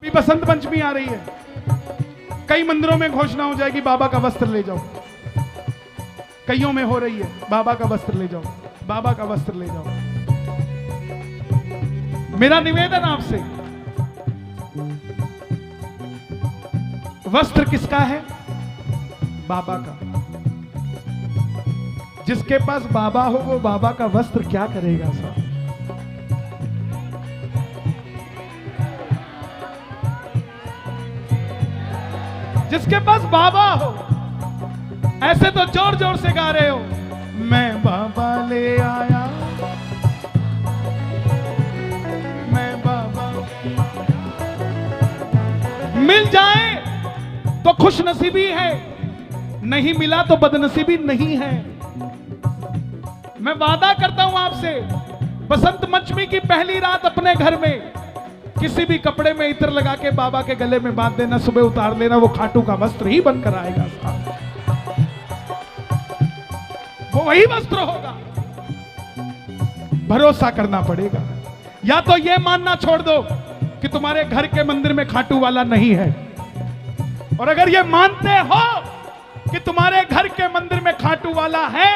कि बसंत पंचमी आ रही है, कई मंदिरों में घोषणा हो जाएगी बाबा का वस्त्र ले जाओ, कईयों में हो रही है बाबा का वस्त्र ले जाओ, बाबा का वस्त्र ले जाओ। मेरा निवेदन आपसे, वस्त्र किसका है? बाबा का। जिसके पास बाबा हो वो बाबा का वस्त्र क्या करेगा साहब? जिसके पास बाबा हो, ऐसे तो जोर जोर से गा रहे हो, मैं बाबा ले आया, मैं बाबा। मिल जाए तो खुश नसीबी है, नहीं मिला तो बदनसीबी नहीं है। मैं वादा करता हूं आपसे, बसंत पंचमी की पहली रात अपने घर में किसी भी कपड़े में इत्र लगा के बाबा के गले में बांध देना, सुबह उतार लेना, वो खाटू का वस्त्र ही बनकर आएगा साहब। वो वही वस्त्र होगा। भरोसा करना पड़ेगा। या तो ये मानना छोड़ दो कि तुम्हारे घर के मंदिर में खाटू वाला नहीं है, और अगर ये मानते हो कि तुम्हारे घर के मंदिर में खाटू वाला है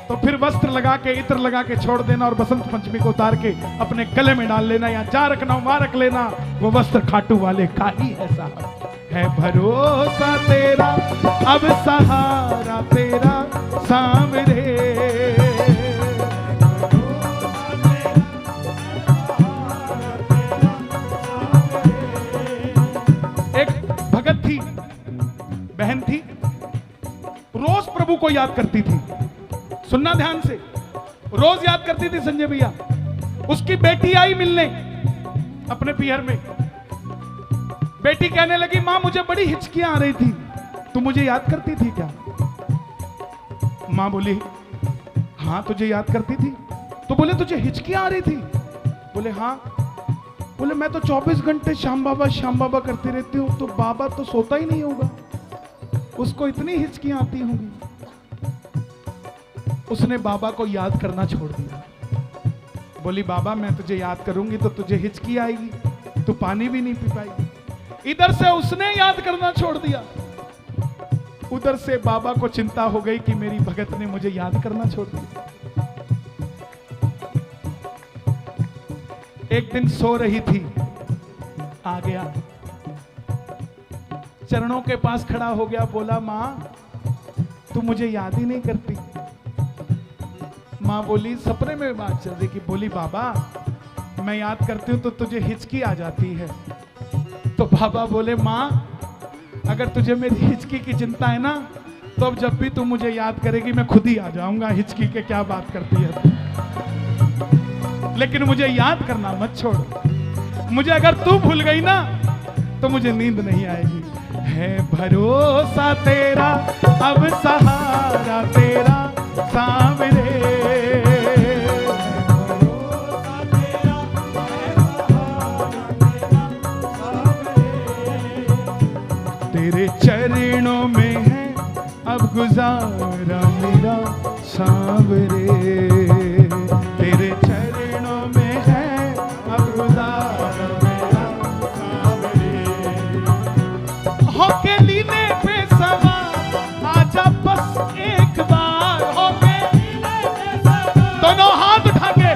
तो फिर वस्त्र लगा के इत्र लगा के छोड़ देना और बसंत पंचमी को उतार के अपने गले में डाल लेना, या जा रखना वहां रख लेना। वो वस्त्र खाटू वाले का ही है साहब। है भरोसा तेरा अब सहारा तेरा सांवरे, एक भगत थी, बहन थी, रोज प्रभु को याद करती थी। सुनना ध्यान से, रोज याद करती थी संजय भैया। उसकी बेटी आई मिलने अपने पियर में। बेटी कहने लगी, मां मुझे बड़ी हिचकियां आ रही थी, तू मुझे याद करती थी क्या? मां बोली, हाँ तुझे याद करती थी। तो बोले तुझे हिचकियां आ रही थी? बोले हाँ। बोले मैं तो 24 घंटे श्याम बाबा करती रहती हूँ, तो बाबा तो सोता ही नहीं होगा, उसको इतनी हिचकियां आती होंगी। उसने बाबा को याद करना छोड़ दिया। बोली बाबा मैं तुझे याद करूंगी तो तुझे हिचकी आएगी, तू पानी भी नहीं पी पाएगी। इधर से उसने याद करना छोड़ दिया, उधर से बाबा को चिंता हो गई कि मेरी भगत ने मुझे याद करना छोड़ दिया। एक दिन सो रही थी, आ गया, चरणों के पास खड़ा हो गया, बोला मां तू मुझे याद ही नहीं करती। मां बोली, सपने में बात चल रही कि, बोली बाबा मैं याद करती हूं तो तुझे हिचकी आ जाती है। तो बाबा बोले, मां अगर तुझे मेरी हिचकी की चिंता है ना, तो अब जब भी तू मुझे याद करेगी मैं खुद ही आ जाऊंगा, हिचकी के क्या बात करती है तू, लेकिन मुझे याद करना मत छोड़। मुझे अगर तू भूल गई ना तो मुझे नींद नहीं आएगी। है भरोसा तेरा अब सहारा तेरा सांवरे, तेरे चरणों में है अब गुजारा मेरा सांवरे, तेरे चरणों में है अब गुजारा मेरा सांवरे। होके लीने पे सवार आजा बस एक बार, होके लीने पे सवार, दोनों हाथ उठा के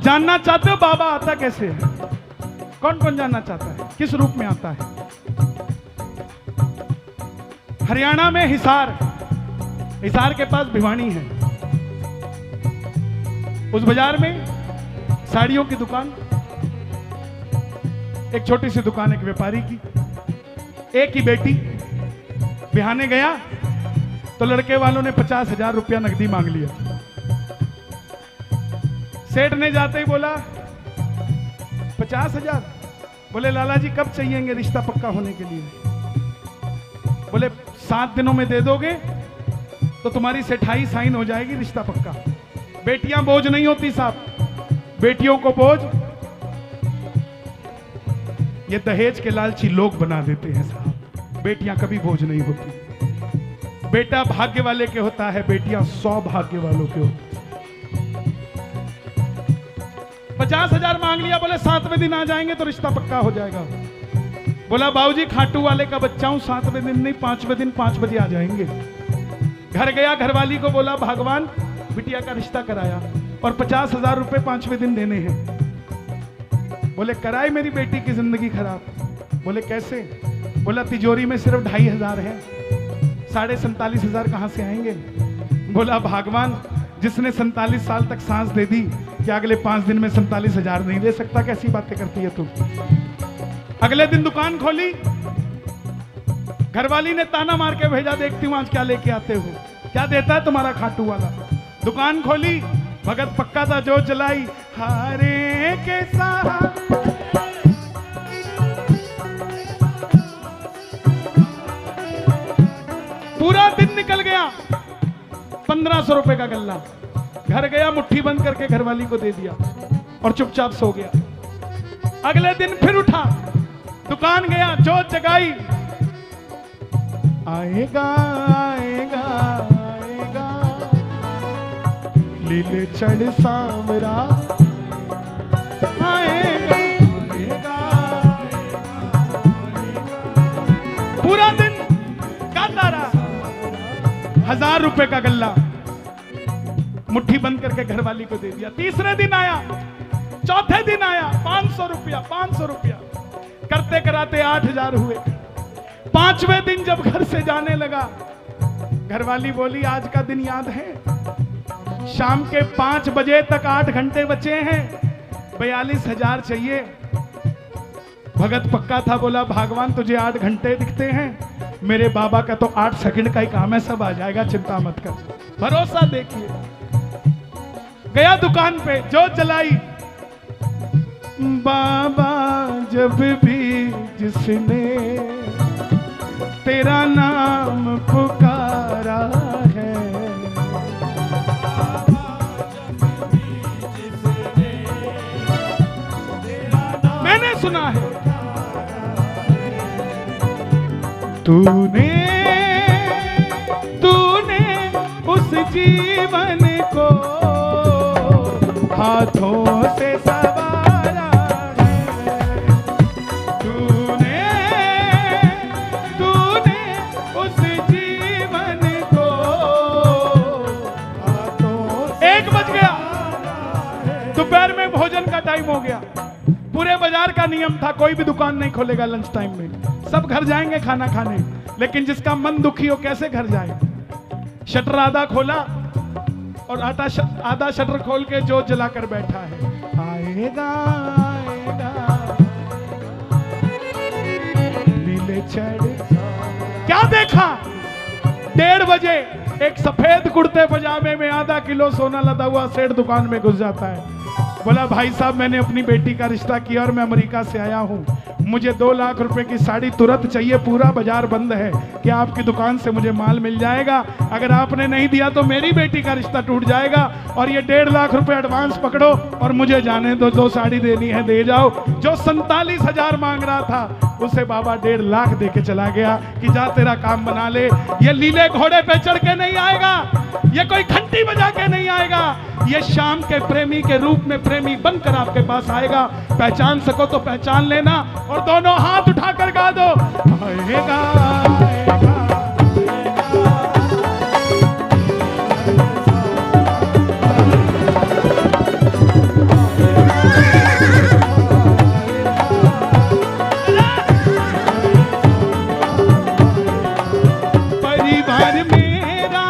जानना चाहते हो बाबा आता कैसे है? कौन कौन जानना चाहता है किस रूप में आता है? हरियाणा में हिसार के पास भिवानी है। उस बाजार में साड़ियों की दुकान, एक छोटी सी दुकान एक व्यापारी की, एक ही बेटी, बिहाने गया तो लड़के वालों ने 50,000 रुपया नकदी मांग लिया। सेठ ने जाते ही बोला 50,000? बोले लाला जी कब चाहिएंगे रिश्ता पक्का होने के लिए? बोले 7 दिनों में दे दोगे तो तुम्हारी सेठाई साइन हो जाएगी, रिश्ता पक्का। बेटियां बोझ नहीं होती साहब, बेटियों को बोझ ये दहेज के लालची लोग बना देते हैं साहब। बेटियां कभी बोझ नहीं होती। बेटा भाग्य वाले के होता है, बेटियां सौभाग्य वालों के होती। 50,000 मांग लिया, बोले 7वें दिन आ जाएंगे तो रिश्ता पक्का हो जाएगा। बोला बाबूजी खाटू वाले का बच्चा हूं, 7वें दिन नहीं 5वें दिन 5 बजे आ जाएंगे। घर गया, घरवाली को बोला भगवान बिटिया का रिश्ता कराया और 50,000 रुपए 5वें दिन देने हैं। बोले कराए मेरी बेटी की जिंदगी खराब। बोले कैसे? बोला तिजोरी में सिर्फ 2,500 है, 47,500 कहां से आएंगे? बोला भगवान जिसने 47 साल तक सांस दे दी, क्या अगले 5 दिन में 47,000 नहीं दे सकता? कैसी बातें करती है तू? अगले दिन दुकान खोली, घरवाली ने ताना मार के भेजा, देखती हूं आज क्या लेके आते हो, क्या देता है तुम्हारा खाटू वाला। दुकान खोली, भगत पक्का था, जो जलाई हारे के साथ पूरा दिन निकल गया। 1500 रुपए का गल्ला। घर गया, मुट्ठी बंद करके घरवाली को दे दिया और चुपचाप सो गया। अगले दिन फिर उठा, दुकान गया, जोत जगाई, आएगा आएगा आएगा लीले चढ़ सांवरा आएगा आएगा। पूरा दिन गाता रहा। 1000 रुपए का गल्ला मुट्ठी बंद करके घरवाली को दे दिया। तीसरे दिन आया, चौथे दिन आया, 500 रुपया 500 रुपया करते कराते 8,000 हुए। 5वें दिन जब घर से जाने लगा, घरवाली बोली आज का दिन याद है? शाम के 5 बजे तक 8 घंटे बचे हैं, 42,000 चाहिए। भगत पक्का था, बोला भगवान तुझे 8 घंटे दिखते हैं, मेरे बाबा का तो 8 सेकंड का ही काम है, सब आ जाएगा, चिंता मत कर, भरोसा देखिए। गया दुकान पे, जोत जलाई, बाबा जब भी जिसने तेरा नाम पुकारा है, मैंने सुना है तूने उस जीवन को हाथों से संवारा है। तूने उस जीवन को हाथों से 1 बज गया, दोपहर में भोजन का टाइम हो गया। पूरे बाजार का नियम था कोई भी दुकान नहीं खोलेगा लंच टाइम में, सब घर जाएंगे खाना खाने, लेकिन जिसका मन दुखी हो कैसे घर जाए? शटर आधा खोला और आधा शटर खोल के जोत जलाकर बैठा है, आएगा आएगा लीले चढ़। क्या देखा? 1:30 बजे एक सफेद कुर्ते पजामे में आधा किलो सोना लदा हुआ सेठ दुकान में घुस जाता है। बोला भाई साहब मैंने अपनी बेटी का रिश्ता किया और मैं अमेरिका से आया हूँ, मुझे 2 लाख रुपए की साड़ी तुरंत चाहिए, पूरा बाजार बंद है, क्या आपकी दुकान से मुझे माल मिल जाएगा? अगर आपने नहीं दिया तो मेरी बेटी का रिश्ता टूट जाएगा, और ये 1.5 लाख रुपए एडवांस पकड़ो और मुझे जाने दो, 2 साड़ी देनी है दे जाओ। जो 47,000 मांग रहा था उसे बाबा 1.5 लाख दे के चला गया कि जा तेरा काम बना ले। ये लीले घोड़े पे चढ़ के नहीं आएगा, ये कोई घंटी बजा के नहीं आएगा, ये शाम के प्रेमी के रूप में प्रेमी बनकर आपके पास आएगा। पहचान सको तो पहचान लेना और दोनों हाथ उठाकर गा दो, आएगा आएगा। परिवार मेरा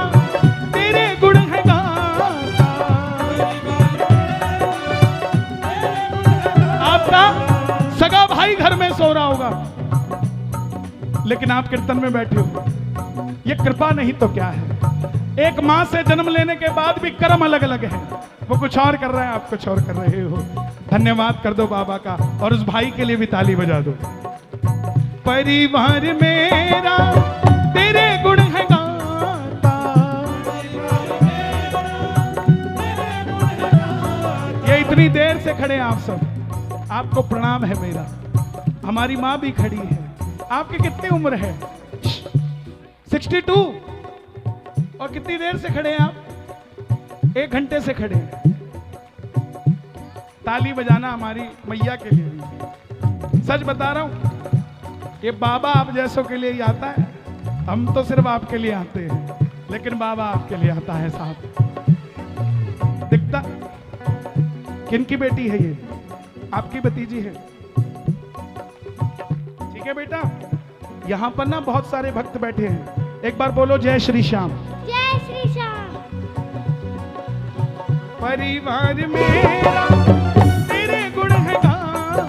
तेरे गुण है गाता, आपका सगा भाई घर में सो रहा होगा, लेकिन आप कीर्तन में बैठे हो। ये कृपा नहीं तो क्या है। एक माँ से जन्म लेने के बाद भी कर्म अलग अलग है। वो कुछ और कर रहे हैं, आप कुछ और कर रहे हो। धन्यवाद कर दो बाबा का, और उस भाई के लिए भी ताली बजा दो। परिवार मेरा तेरे गुण है गाता, ये इतनी देर से खड़े आप सब, आपको प्रणाम है मेरा। हमारी माँ भी खड़ी है। आपकी कितनी उम्र है? 62। और कितनी देर से खड़े हैं आप? 1 घंटे से खड़े हैं। ताली बजाना हमारी मैया के लिए भी। सच बता रहा हूं, ये बाबा आप जैसों के लिए ही आता है। हम तो सिर्फ आपके लिए आते हैं, लेकिन बाबा आपके लिए आता है साहब। दिखता किनकी बेटी है ये? आपकी भतीजी है। ठीक है बेटा, यहां पर ना बहुत सारे भक्त बैठे हैं। एक बार बोलो जय श्री श्याम। जय श्री श्याम। परिवार मेरा तेरे गुण है गाता।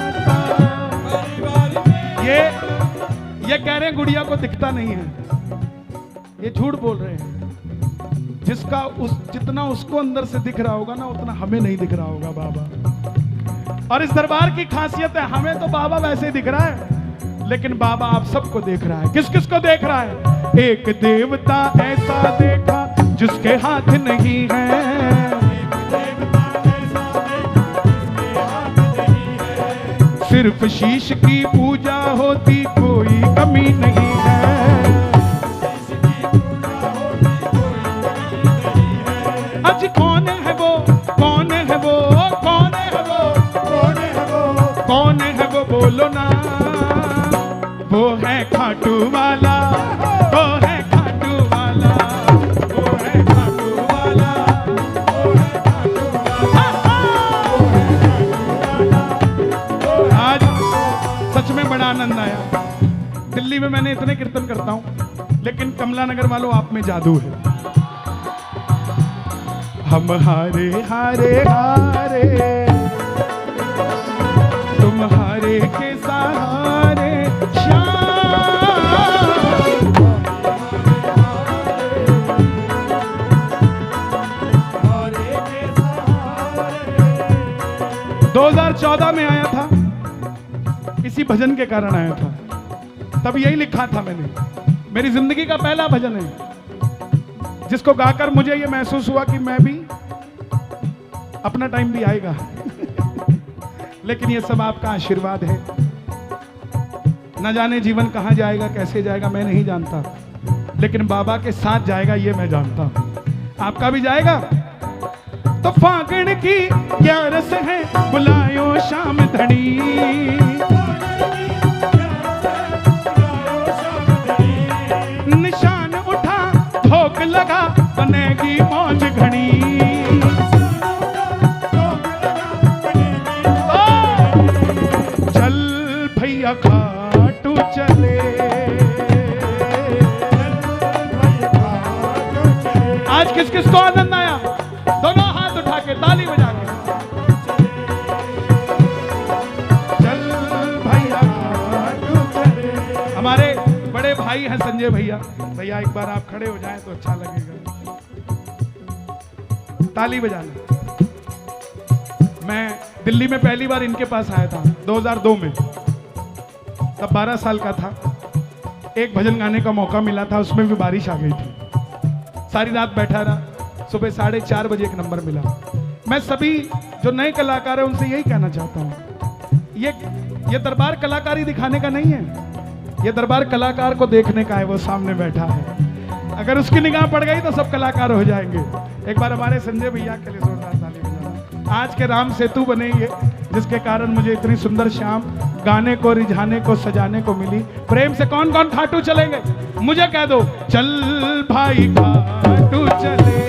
ये कह रहे हैं गुड़िया को दिखता नहीं है। ये झूठ बोल रहे हैं। जितना उसको अंदर से दिख रहा होगा ना, उतना हमें नहीं दिख रहा होगा बाबा। और इस दरबार की खासियत है, हमें तो बाबा वैसे ही दिख रहा है, लेकिन बाबा आप सबको देख रहा है। किस किस को देख रहा है? एक देवता ऐसा देखा जिसके हाथ नहीं है, सिर्फ शीश की पूजा होती कोई कमी नहीं है। आज कौन है वो, कौन है वो, कौन है वो, कौन है वो, कौन है वो, बोलो ना। वो है खाटू वाला, वो है खाटू वाला, वो है खाटू वाला, वो है खाटू वाला। आज सच में बड़ा आनंद आया। दिल्ली में मैंने इतने कीर्तन करता हूं, लेकिन कमला नगर वालों आप में जादू है। हम हारे हारे हारे, तुम हारे के सहारे श्याम। 2014 में आया था, इसी भजन के कारण आया था। तब यही लिखा था मैंने, मेरी जिंदगी का पहला भजन है जिसको गाकर मुझे ये महसूस हुआ कि मैं भी, अपना टाइम भी आएगा। लेकिन ये सब आपका आशीर्वाद है। न जाने जीवन कहां जाएगा, कैसे जाएगा, मैं नहीं जानता, लेकिन बाबा के साथ जाएगा ये मैं जानता हूं। आपका भी जाएगा। तो फागण की क्या रस है, बुलायो शाम धनी, निशान उठा धोख लगा, बनेगी मौज घनी। चल भैया खाटू चले, आज किस किस को आनंद आया? दोनों हाथ उठा के ताली बजा के चल भैया खाटू चले। हमारे बड़े भाई हैं संजय भैया। भैया एक बार आप खड़े हो जाएं तो अच्छा लगेगा। ताली बजाना। मैं दिल्ली में पहली बार इनके पास आया था 2002 में, तब 12 साल का था। एक भजन गाने का मौका मिला था, उसमें भी बारिश आ गई थी। सारी रात बैठा रहा, सुबह 4:30 बजे एक नंबर मिला। मैं सभी जो नए कलाकार हैं उनसे यही कहना चाहता हूँ, ये दरबार कलाकारी दिखाने का नहीं है, ये दरबार कलाकार को देखने का है। वो सामने बैठा है, अगर उसकी निगाह पड़ गई तो सब कलाकार हो जाएंगे। एक बार हमारे संजय भैया के लिए जोरदार ताली बजाना। आज के राम सेतु बने ये, जिसके कारण मुझे इतनी सुंदर शाम गाने को, रिझाने को, सजाने को मिली। प्रेम से कौन कौन खाटू चलेंगे? मुझे कह दो, चल भाई खाटू चले।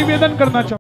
निवेदन करना चाहूँ।